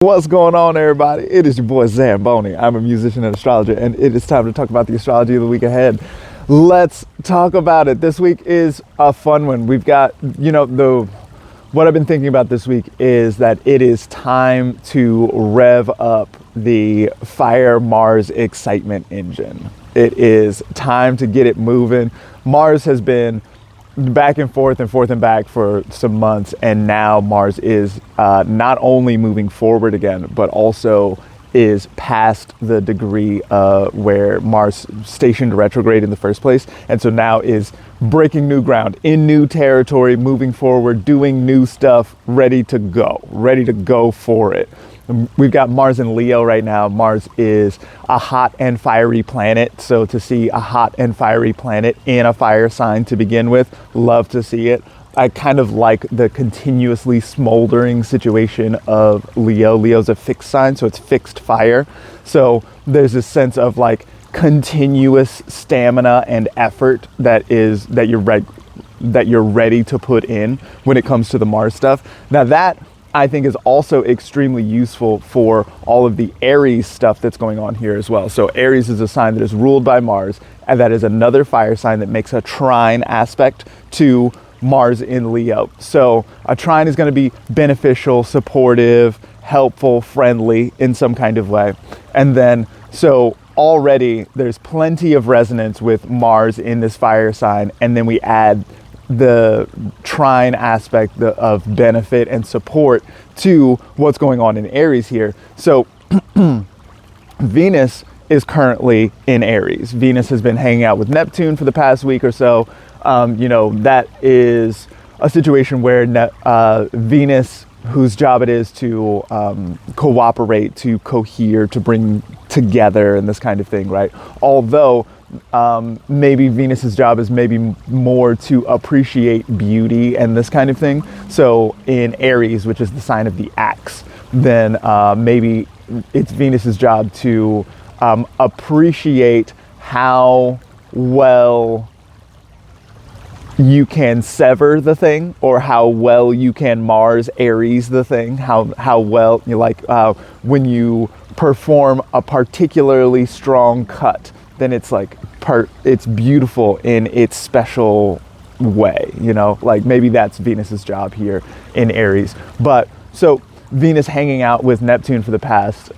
What's going on, everybody? It is your boy Zamboni. I'm a musician and astrologer, and it is time to talk about the astrology of the week ahead. Let's talk about it. This week is a fun one. We've got, what I've been thinking about this week is that it is time to rev up the Fire Mars excitement engine. It is time to get it moving. Mars has been back and forth and back for some months, and now Mars is not only moving forward again, but also is past the degree where Mars stationed retrograde in the first place, and so now is breaking new ground in new territory, moving forward, doing new stuff, ready to go for it. We've got Mars in Leo right now. Mars is a hot and fiery planet. So to see a hot and fiery planet in a fire sign to begin with, love to see it. I kind of like the continuously smoldering situation of Leo. Leo's a fixed sign, so it's fixed fire. So there's this sense of like continuous stamina and effort that you're ready to put in when it comes to the Mars stuff. Now that I think is also extremely useful for all of the Aries stuff that's going on here as well. So Aries is a sign that is ruled by Mars, and that is another fire sign that makes a trine aspect to Mars in Leo. So a trine is going to be beneficial, supportive, helpful, friendly in some kind of way. And then, so already there's plenty of resonance with Mars in this fire sign, and then we add the trine aspect of benefit and support to what's going on in Aries here. So Venus is currently in Aries. Venus has been hanging out with Neptune for the past week or so. That is a situation where Venus, whose job it is to cooperate, to cohere, to bring together and this kind of thing, right? Although maybe Venus's job is maybe more to appreciate beauty and this kind of thing. So in Aries, which is the sign of the axe, then maybe it's Venus's job to appreciate how well you can sever the thing, or how well you can Mars Aries the thing, how well you when you perform a particularly strong cut, then it's it's beautiful in its special way, like maybe that's Venus's job here in Aries. But so Venus hanging out with Neptune for the past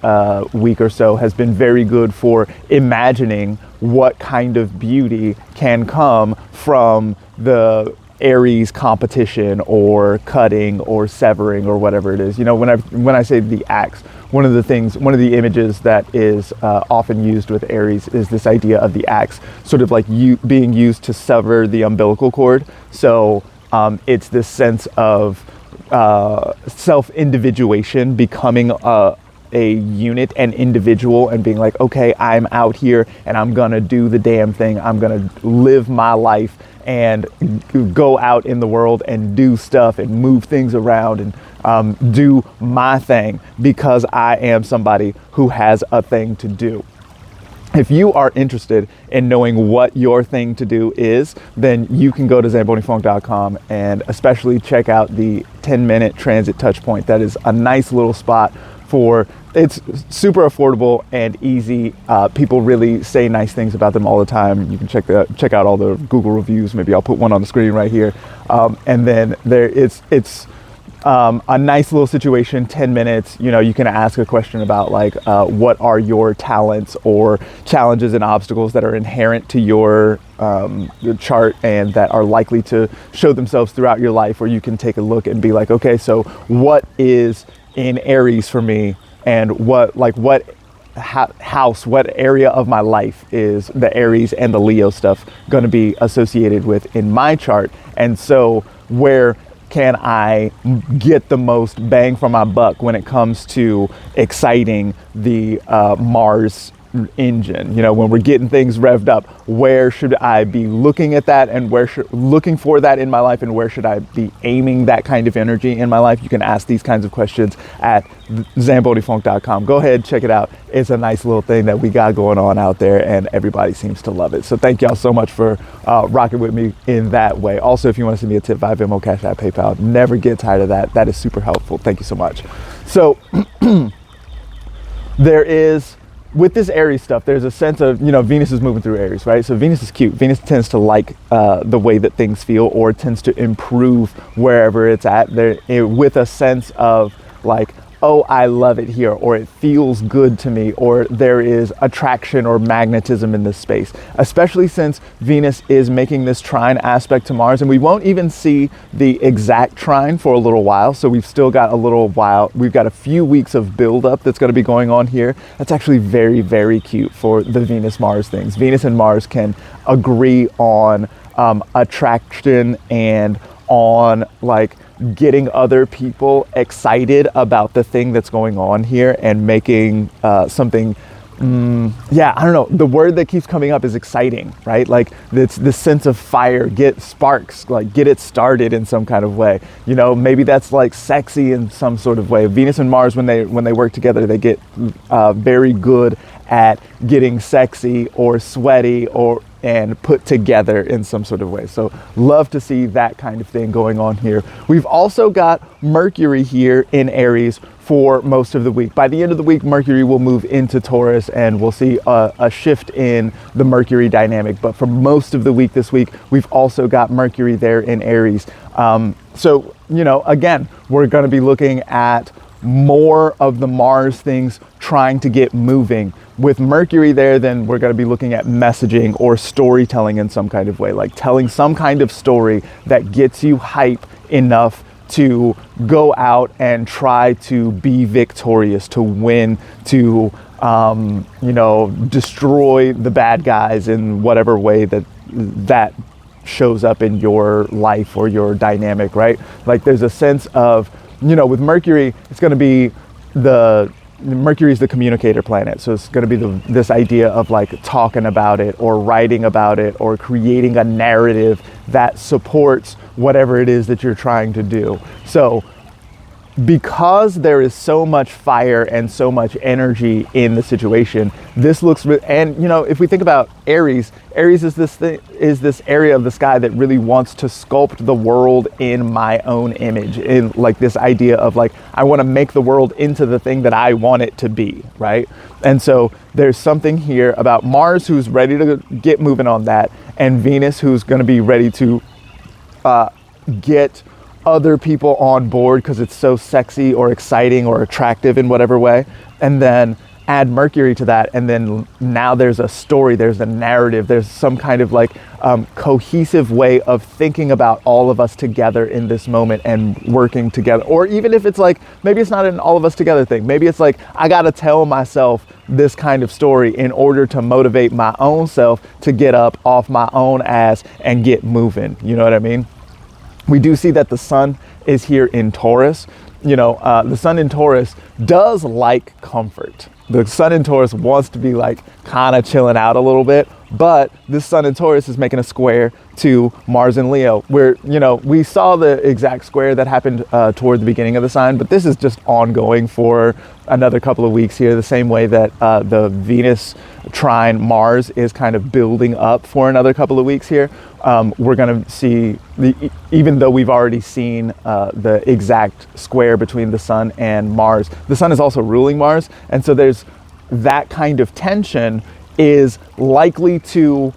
week or so has been very good for imagining what kind of beauty can come from the Aries competition or cutting or severing or whatever it is. When I say the axe, one of the images that is often used with Aries is this idea of the axe sort of like being used to sever the umbilical cord. So it's this sense of self-individuation, becoming a unit, an individual, and being like, okay, I'm out here and I'm gonna do the damn thing. I'm gonna live my life and go out in the world and do stuff and move things around and do my thing, because I am somebody who has a thing to do. If you are interested in knowing what your thing to do is, then you can go to zambonifunk.com and especially check out the 10-minute transit touch point. That is a nice little spot it's super affordable and easy. People really say nice things about them all the time. You can check out all the Google reviews. Maybe I'll put one on the screen right here. And then it's a nice little situation, 10 minutes. You can ask a question about what are your talents or challenges and obstacles that are inherent to your chart and that are likely to show themselves throughout your life, or you can take a look and be like, okay, so what is in Aries for me, and what area of my life is the Aries and the Leo stuff going to be associated with in my chart, and so where can I get the most bang for my buck when it comes to exciting the Mars engine? When we're getting things revved up, where should I be looking at that, and looking for that in my life, and where should I be aiming that kind of energy in my life? You can ask these kinds of questions at zambonifunk.com. Go ahead, check it out. It's a nice little thing that we got going on out there, and everybody seems to love it. So thank y'all so much for rocking with me in that way. Also, if you want to send me a tip via Venmo, Cash App, PayPal, never get tired of that. That is super helpful. Thank you so much. So there is, with this Aries stuff, there's a sense of, Venus is moving through Aries, right? So Venus is cute. Venus tends to like the way that things feel, or tends to improve wherever it's at, there, with a sense of like, oh, I love it here, or it feels good to me, or there is attraction or magnetism in this space, especially since Venus is making this trine aspect to Mars, and we won't even see the exact trine for a little while. So we've still got a little while. We've got a few weeks of buildup that's going to be going on here. That's actually very, very cute for the Venus-Mars things. Venus and Mars can agree on attraction and on like getting other people excited about the thing that's going on here and making something, I don't know, the word that keeps coming up is exciting, right? Like it's this sense of fire, get sparks, like get it started in some kind of way. Maybe that's like sexy in some sort of way. Venus and Mars, when they work together, they get very good at getting sexy or sweaty and put together in some sort of way. So love to see that kind of thing going on here. We've also got Mercury here in Aries for most of the week. By the end of the week, Mercury will move into Taurus and we'll see a shift in the Mercury dynamic. But for most of the week this week, we've also got Mercury there in Aries. So, again, we're going to be looking at more of the Mars things trying to get moving. With Mercury there, then we're going to be looking at messaging or storytelling in some kind of way, like telling some kind of story that gets you hype enough to go out and try to be victorious, to win, to destroy the bad guys in whatever way that shows up in your life or your dynamic, right? Like there's a sense of, with Mercury, it's going to be Mercury is the communicator planet. So it's going to be this idea of like talking about it or writing about it or creating a narrative that supports whatever it is that you're trying to do. So because there is so much fire and so much energy in the situation, this looks, and if we think about Aries is this area of the sky that really wants to sculpt the world in my own image, in like this idea of like, I want to make the world into the thing that I want it to be, right? And so there's something here about Mars who's ready to get moving on that, and Venus who's going to be ready to get other people on board because it's so sexy or exciting or attractive in whatever way, and then add Mercury to that, and then now there's a story, there's a narrative, there's some kind of like cohesive way of thinking about all of us together in this moment and working together. Or even if it's like, maybe it's not an all of us together thing, maybe it's like, I gotta tell myself this kind of story in order to motivate my own self to get up off my own ass and get moving. You know what I mean? We do see that the sun is here in Taurus. The sun in Taurus does like comfort. The sun in Taurus wants to be like kind of chilling out a little bit, but this sun in Taurus is making a square to Mars in Leo, where, we saw the exact square that happened toward the beginning of the sign, but this is just ongoing for another couple of weeks here, the same way that the Venus trine Mars is kind of building up for another couple of weeks here. We're going to see, even though we've already seen the exact square between the sun and Mars, the sun is also ruling Mars, and so there's that kind of tension is likely to,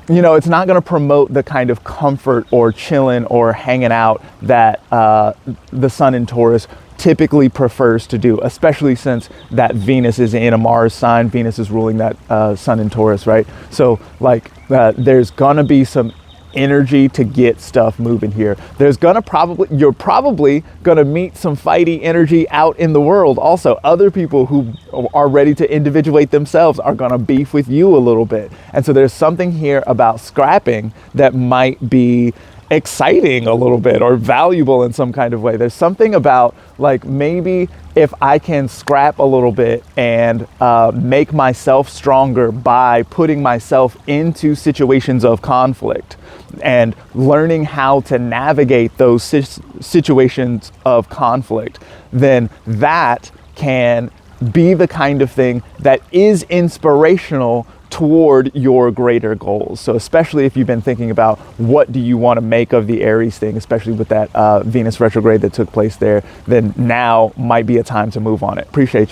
it's not going to promote the kind of comfort or chilling or hanging out that the sun in Taurus typically prefers to do, especially since that Venus is in a Mars sign. Venus is ruling that sun in Taurus, right? So like there's gonna be some energy to get stuff moving here. You're probably gonna meet some fighty energy out in the world. Also, other people who are ready to individuate themselves are gonna beef with you a little bit. And so there's something here about scrapping that might be exciting a little bit or valuable in some kind of way. There's something about like, maybe if I can scrap a little bit and make myself stronger by putting myself into situations of conflict and learning how to navigate those situations of conflict, then that can be the kind of thing that is inspirational toward your greater goals. So especially if you've been thinking about what do you want to make of the Aries thing, especially with that Venus retrograde that took place there, then now might be a time to move on it. Appreciate you.